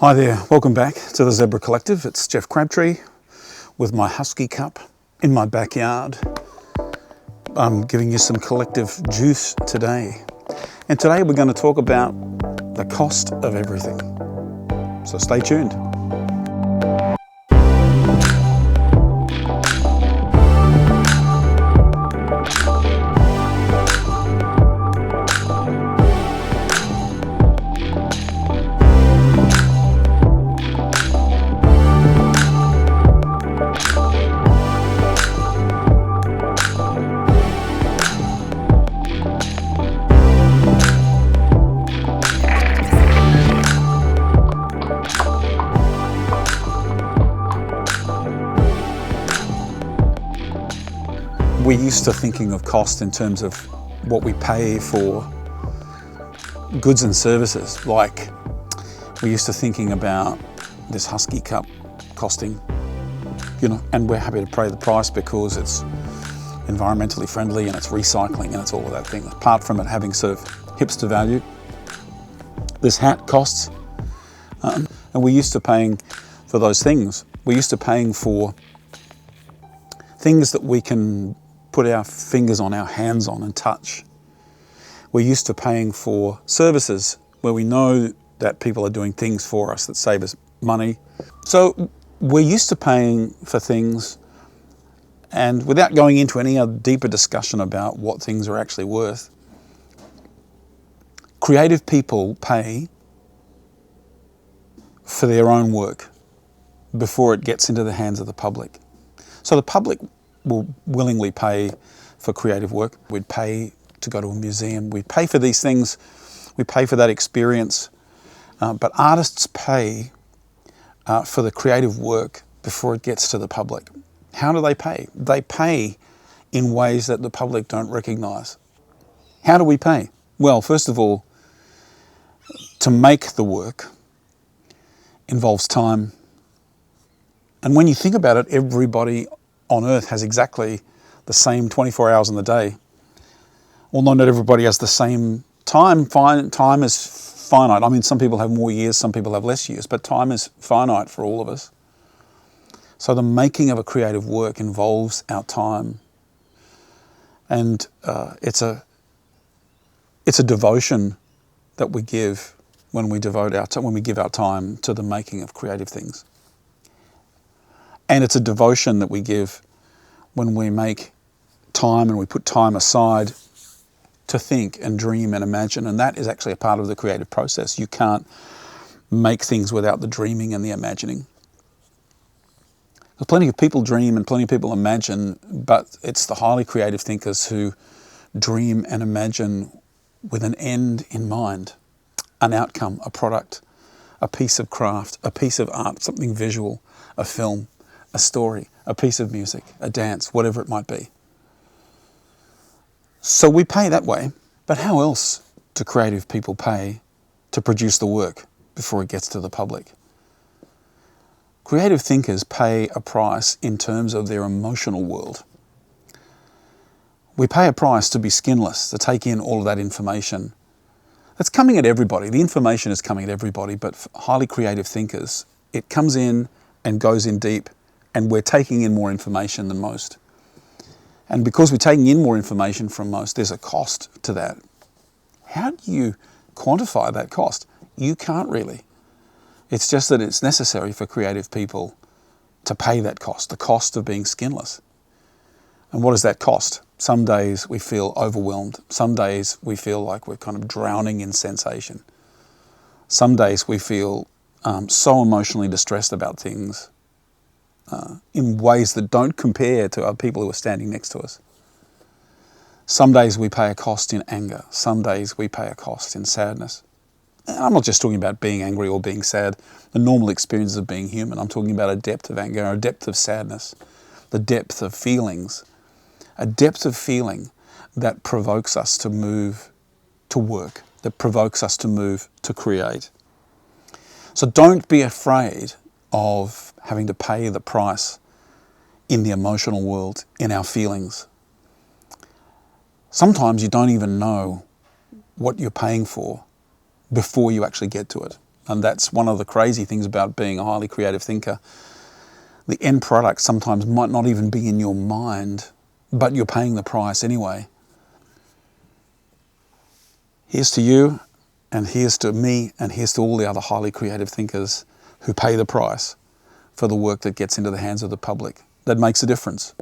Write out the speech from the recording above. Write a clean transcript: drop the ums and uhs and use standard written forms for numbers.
Hi there, welcome back to the Zebra Collective. It's Jeff Crabtree with my husky cup in my backyard. I'm giving you some collective juice today. And today we're going to talk about the cost of everything. So stay tuned. We're used to thinking of cost in terms of what we pay for goods and services. Like we're used to thinking about this husky cup costing, and we're happy to pay the price because it's environmentally friendly and it's recycling and it's all of that thing. Apart from it having sort of hipster value, this hat costs, and we're used to paying for those things. We're used to paying for things that we can put our fingers on, our hands on and touch. We're used to paying for services where we know that people are doing things for us that save us money. So we're used to paying for things, and without going into any other deeper discussion about what things are actually worth, creative people pay for their own work before it gets into the hands of the public. So the public will willingly pay for creative work. We'd pay to go to a museum. We'd pay for these things. We pay for that experience. But artists pay for the creative work before it gets to the public. How do they pay? They pay in ways that the public don't recognize. How do we pay? Well, first of all, to make the work involves time. And when you think about it, everybody on earth has exactly the same 24 hours in the day. Although not everybody has the same time. Time is finite. I mean, some people have more years, some people have less years, but time is finite for all of us. So the making of a creative work involves our time. And it's a devotion that we give when we give our time to the making of creative things. And it's a devotion that we give when we make time and we put time aside to think and dream and imagine. And that is actually a part of the creative process. You can't make things without the dreaming and the imagining. Plenty of people dream and plenty of people imagine, but it's the highly creative thinkers who dream and imagine with an end in mind, an outcome, a product, a piece of craft, a piece of art, something visual, a film, a story, a piece of music, a dance, whatever it might be. So we pay that way, but how else do creative people pay to produce the work before it gets to the public? Creative thinkers pay a price in terms of their emotional world. We pay a price to be skinless, to take in all of that information. That's coming at everybody. The information is coming at everybody, but for highly creative thinkers, it comes in and goes in deep. And we're taking in more information than most. And because we're taking in more information from most, there's a cost to that. How do you quantify that cost? You can't really. It's just that it's necessary for creative people to pay that cost, the cost of being skinless. And what does that cost? Some days we feel overwhelmed. Some days we feel like we're kind of drowning in sensation. Some days we feel so emotionally distressed about things in ways that don't compare to other people who are standing next to us. Some days we pay a cost in anger. Some days we pay a cost in sadness. And I'm not just talking about being angry or being sad, the normal experiences of being human. I'm talking about a depth of anger, a depth of sadness, the depth of feelings, a depth of feeling that provokes us to move to work, that provokes us to move to create. So don't be afraid of having to pay the price in the emotional world, in our feelings. Sometimes you don't even know what you're paying for before you actually get to it. And that's one of the crazy things about being a highly creative thinker. The end product sometimes might not even be in your mind, but you're paying the price anyway. Here's to you, and here's to me, and here's to all the other highly creative thinkers who pay the price for the work that gets into the hands of the public, that makes a difference.